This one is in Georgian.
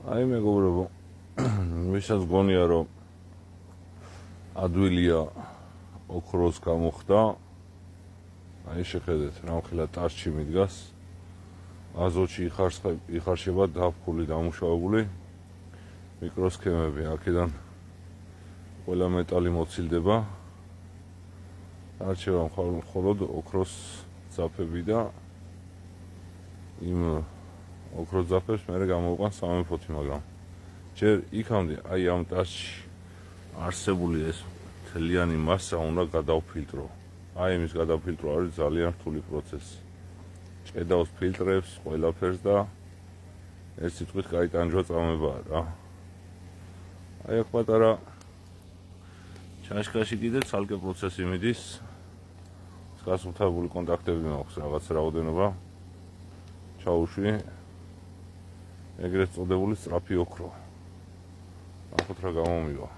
აი მეგობრებო, ვისაც გონია რომ ადვილია ოქროს გამოხდა, აი შეხედეთ, რამხელა ტარჩი მიდგას, აზოტში იხარშება დაფქული დამუშავებული მიკროსქემები, აქედან ყველა მეტალი მოცილდება, არჩევა მხოლოდ ოქროს ძაფები და იმ ოქროს ძაფებს მერე გამოვყან სამეფოთი, მაგრამ ჯერ იქამდე აი ამ ტარჩში არსებული ეს მთლიანი მასა უნდა გადავფილტრო. აი იმის გადავფილტრო არის ძალიან რთული პროცესი. ჭედავს ფილტრებს, ყველაფერს და ეს სიტყვით კაი ტანჯვა წამებაა რა. აი აქ პატარა ჩაშკაში კიდე ცალკე პროცესი მიდის. გასუფთავებული კონტაქტები მაქვს რაღაც რაოდენობა. ჩაუშვი ეგრეთ წოდებული სწრაფი ოქრო. ნახოთ რა გამომივა.